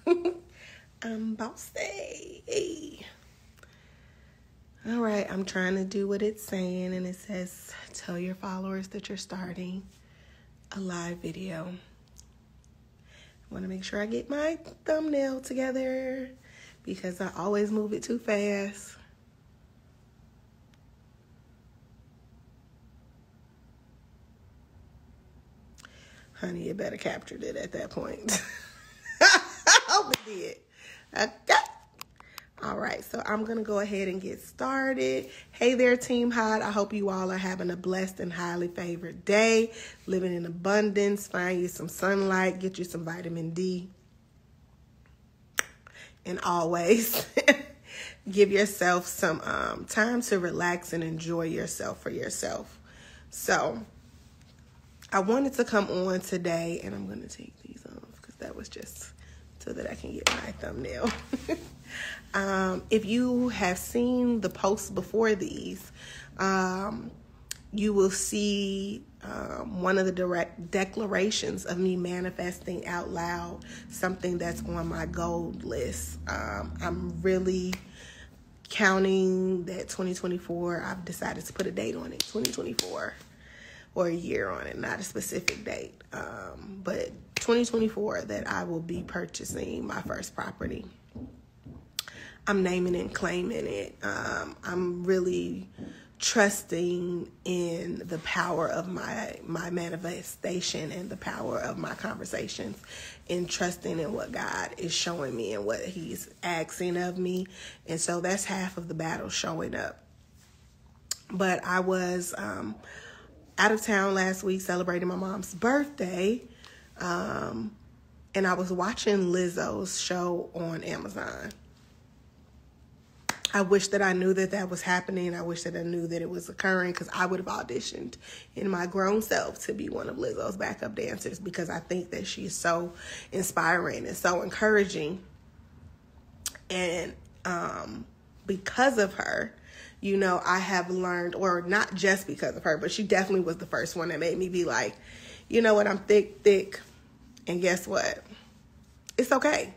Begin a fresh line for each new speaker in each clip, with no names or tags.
I'm bossy. Hey. All right, I'm trying to do what it's saying, and it says, tell your followers that you're starting a live video. I want to make sure I get my thumbnail together because I always move it too fast. Honey, you better captured it at that point. I hope it did. Okay. All right, so I'm going to go ahead and get started. Hey there, Team Hot. I hope you all are having a blessed and highly favored day, living in abundance, find you some sunlight, get you some vitamin D, and always give yourself some time to relax and enjoy yourself for yourself. So I wanted to come on today, and I'm going to take these off because that was just so that I can get my thumbnail. If you have seen the posts before these, you will see one of the direct declarations of me manifesting out loud something that's on my goal list. I'm really counting that 2024. I've decided to put a date on it, 2024, or a year on it, not a specific date. But 2024, that I will be purchasing my first property. I'm naming and claiming it. I'm really trusting in the power of my manifestation and the power of my conversations, and trusting in what God is showing me and what he's asking of me. And so that's half of the battle, showing up. But I was out of town last week celebrating my mom's birthday. And I was watching Lizzo's show on Amazon. I wish that I knew that was happening. I wish that I knew that it was occurring, because I would have auditioned in my grown self to be one of Lizzo's backup dancers, because I think that she's so inspiring and so encouraging. And because of her, you know, I have learned, or not just because of her, but she definitely was the first one that made me be like, you know what, I'm thick, and guess what? It's okay.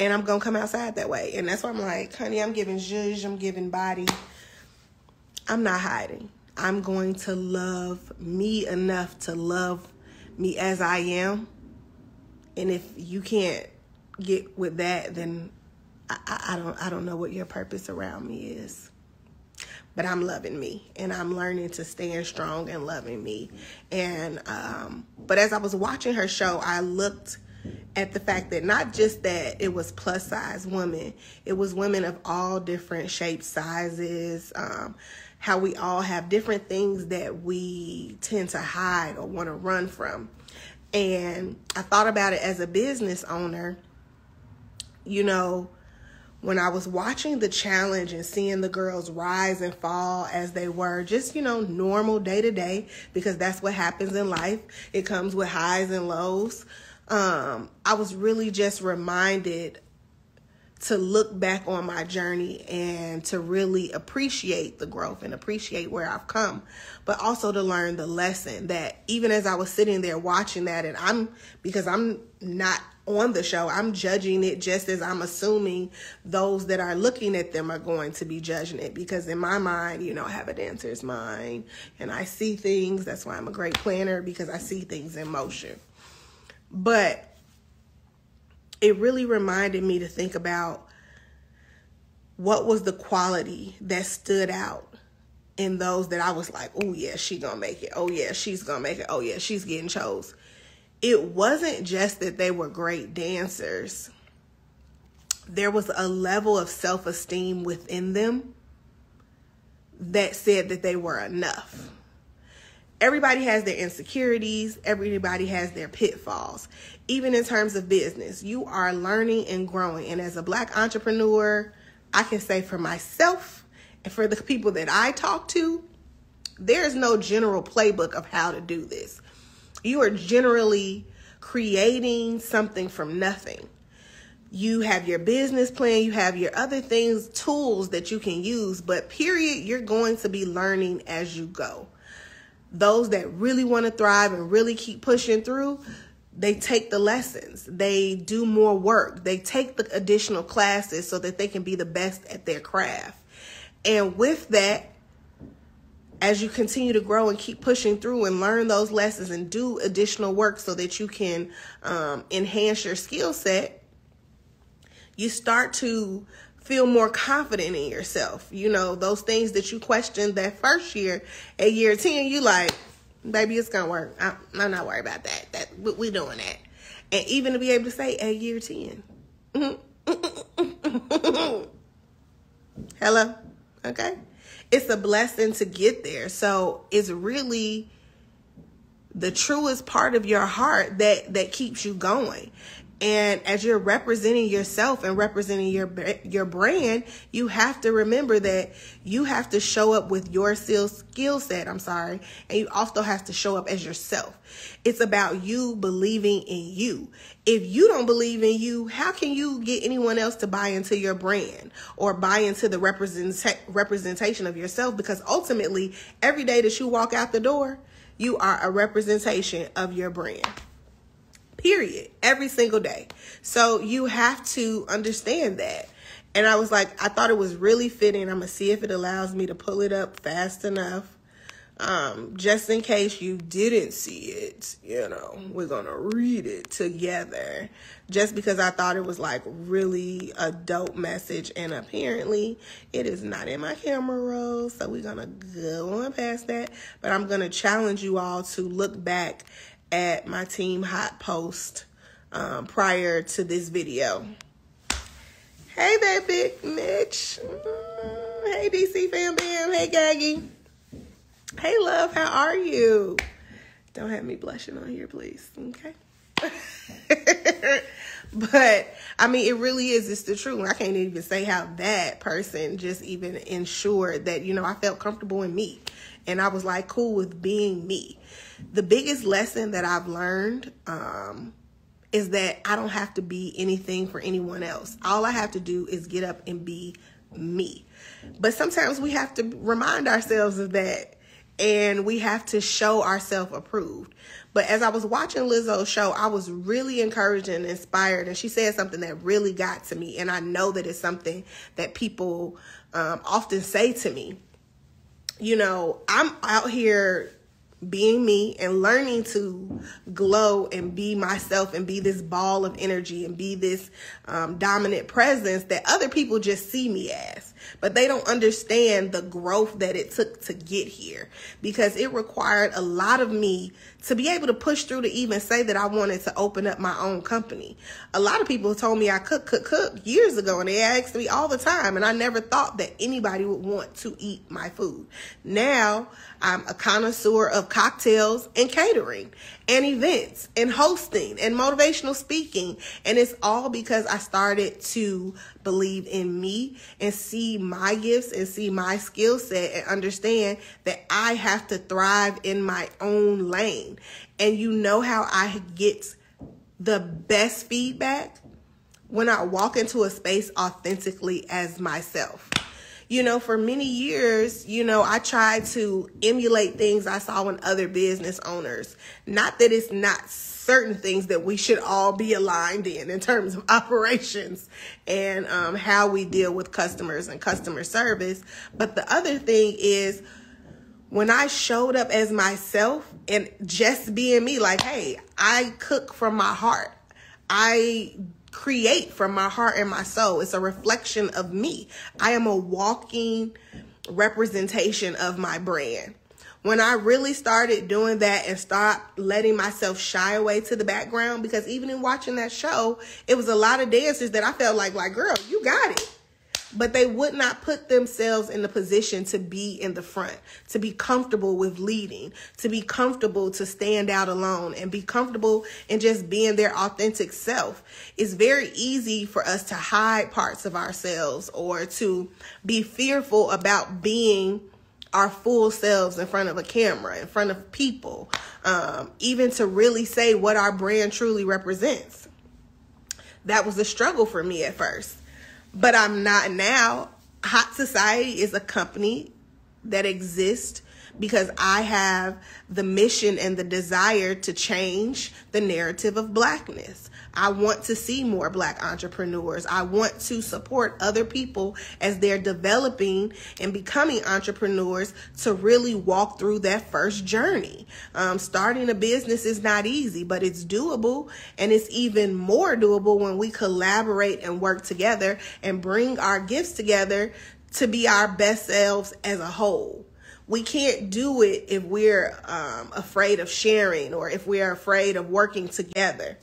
And I'm going to come outside that way. And that's why I'm like, honey, I'm giving zhuzh, I'm giving body. I'm not hiding. I'm going to love me enough to love me as I am. And if you can't get with that, then I don't know what your purpose around me is. But I'm loving me, and I'm learning to stand strong and loving me. And but as I was watching her show, I looked at the fact that not just that it was plus size women, it was women of all different shapes, sizes, how we all have different things that we tend to hide or want to run from. And I thought about it as a business owner. You know, when I was watching the challenge and seeing the girls rise and fall as they were, just, you know, normal day to day, because that's what happens in life. It comes with highs and lows. I was really just reminded to look back on my journey and to really appreciate the growth and appreciate where I've come, but also to learn the lesson that even as I was sitting there watching that, and because I'm not on the show, I'm judging it just as I'm assuming those that are looking at them are going to be judging it, because in my mind, you know, I have a dancer's mind and I see things. That's why I'm a great planner, because I see things in motion. But it really reminded me to think about what was the quality that stood out in those that I was like, oh yeah, she gonna make it. Oh yeah, she's gonna make it. Oh yeah, she's getting chose. It wasn't just that they were great dancers. There was a level of self-esteem within them that said that they were enough. Everybody has their insecurities. Everybody has their pitfalls. Even in terms of business, you are learning and growing. And as a Black entrepreneur, I can say for myself and for the people that I talk to, there's no general playbook of how to do this. You are generally creating something from nothing. You have your business plan, you have your other things, tools that you can use, but period, you're going to be learning as you go. Those that really want to thrive and really keep pushing through, they take the lessons, they do more work, they take the additional classes so that they can be the best at their craft. And with that, as you continue to grow and keep pushing through and learn those lessons and do additional work so that you can enhance your skill set, you start to feel more confident in yourself. You know, those things that you questioned that first year, at year 10, you like, baby, it's going to work. I'm not worried about that. We're doing that. And even to be able to say at year 10. Hello? Okay? It's a blessing to get there. So it's really the truest part of your heart that keeps you going. And as you're representing yourself and representing your brand, you have to remember that you have to show up with your skill set, and you also have to show up as yourself. It's about you believing in you. If you don't believe in you, how can you get anyone else to buy into your brand or buy into the representation of yourself? Because ultimately, every day that you walk out the door, you are a representation of your brand. Period. Every single day. So you have to understand that. And I was like, I thought it was really fitting. I'm going to see if it allows me to pull it up fast enough. Just in case you didn't see it, you know, we're going to read it together. Just because I thought it was like really a dope message. And apparently it is not in my camera roll. So we're going to go on past that. But I'm going to challenge you all to look back at my Team Hot post prior to this video. Hey there, Big Mitch. Hey, DC Fam Bam. Hey, Gaggy. Hey, love. How are you? Don't have me blushing on here, please. Okay. But, I mean, it really is. It's the truth. I can't even say how that person just even ensured that, you know, I felt comfortable in me. And I was like cool with being me. The biggest lesson that I've learned is that I don't have to be anything for anyone else. All I have to do is get up and be me. But sometimes we have to remind ourselves of that. And we have to show ourselves approved. But as I was watching Lizzo's show, I was really encouraged and inspired. And she said something that really got to me. And I know that it's something that people often say to me. You know, I'm out here being me and learning to glow and be myself and be this ball of energy and be this dominant presence that other people just see me as. But they don't understand the growth that it took to get here, because it required a lot of me to be able to push through to even say that I wanted to open up my own company. A lot of people told me I cook years ago, and they asked me all the time, and I never thought that anybody would want to eat my food. Now I'm a connoisseur of cocktails and catering and events and hosting and motivational speaking. And it's all because I started to believe in me and see my gifts and see my skill set and understand that I have to thrive in my own lane. And you know how I get the best feedback? When I walk into a space authentically as myself. You know, for many years, you know, I tried to emulate things I saw in other business owners. Not that it's not certain things that we should all be aligned in terms of operations and how we deal with customers and customer service. But the other thing is, when I showed up as myself and just being me, like, hey, I cook from my heart. I create from my heart and my soul. It's a reflection of me. I am a walking representation of my brand. When I really started doing that and stopped letting myself shy away to the background, because even in watching that show, it was a lot of dancers that I felt like, girl, you got it. But they would not put themselves in the position to be in the front, to be comfortable with leading, to be comfortable to stand out alone and be comfortable in just being their authentic self. It's very easy for us to hide parts of ourselves or to be fearful about being our full selves in front of a camera, in front of people, even to really say what our brand truly represents. That was a struggle for me at first. But I'm not now. Hot Society is a company that exists because I have the mission and the desire to change the narrative of Blackness. I want to see more Black entrepreneurs. I want to support other people as they're developing and becoming entrepreneurs to really walk through that first journey. Starting a business is not easy, but it's doable, and it's even more doable when we collaborate and work together and bring our gifts together to be our best selves as a whole. We can't do it if we're afraid of sharing or if we're afraid of working together.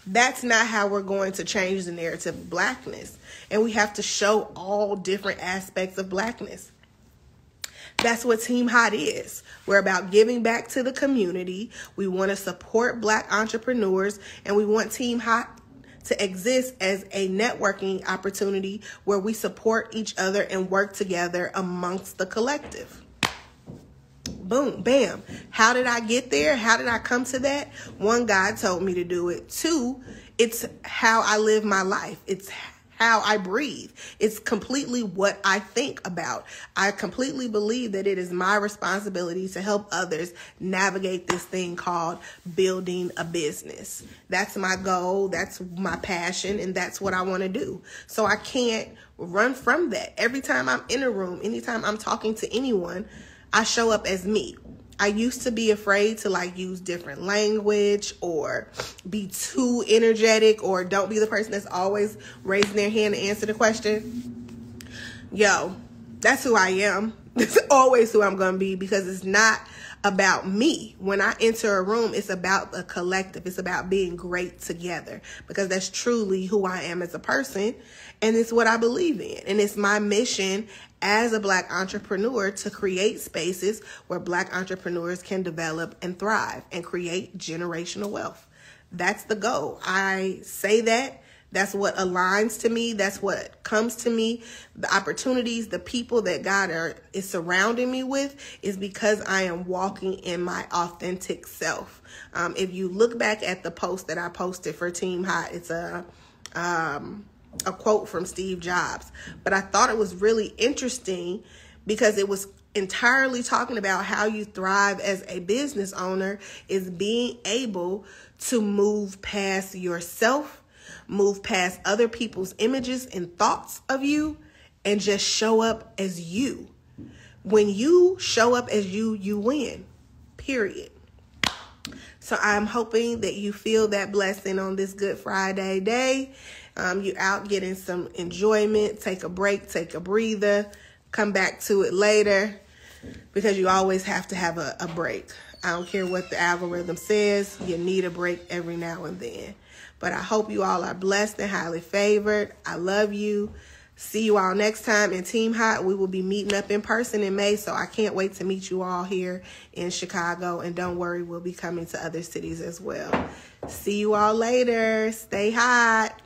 That's not how we're going to change the narrative of Blackness. And we have to show all different aspects of Blackness. That's what Team Hot is. We're about giving back to the community. We want to support Black entrepreneurs, and we want Team Hot to exist as a networking opportunity where we support each other and work together amongst the collective. Boom, bam. How did I get there? How did I come to that? One, God told me to do it. Two, it's how I live my life. It's how I breathe. It's completely what I think about. I completely believe that it is my responsibility to help others navigate this thing called building a business. That's my goal. That's my passion. And that's what I want to do. So I can't run from that. Every time I'm in a room, anytime I'm talking to anyone, I show up as me. I used to be afraid to use different language or be too energetic or don't be the person that's always raising their hand to answer the question. Yo, that's who I am. It's always who I'm going to be, because it's not about me. When I enter a room, it's about a collective. It's about being great together, because that's truly who I am as a person. And it's what I believe in. And it's my mission as a Black entrepreneur to create spaces where Black entrepreneurs can develop and thrive and create generational wealth. That's the goal. I say that. That's what aligns to me. That's what comes to me. The opportunities, the people that God is surrounding me with is because I am walking in my authentic self. If you look back at the post that I posted for Team Hot, it's a quote from Steve Jobs. But I thought it was really interesting because it was entirely talking about how you thrive as a business owner is being able to move past yourself, move past other people's images and thoughts of you, and just show up as you. When you show up as you, you win. Period. So I'm hoping that you feel that blessing on this Good Friday day. You're out getting some enjoyment. Take a break, take a breather, come back to it later, because you always have to have a break. I don't care what the algorithm says. You need a break every now and then. But I hope you all are blessed and highly favored. I love you. See you all next time. In Team Hot, we will be meeting up in person in May, so I can't wait to meet you all here in Chicago. And don't worry, we'll be coming to other cities as well. See you all later. Stay hot.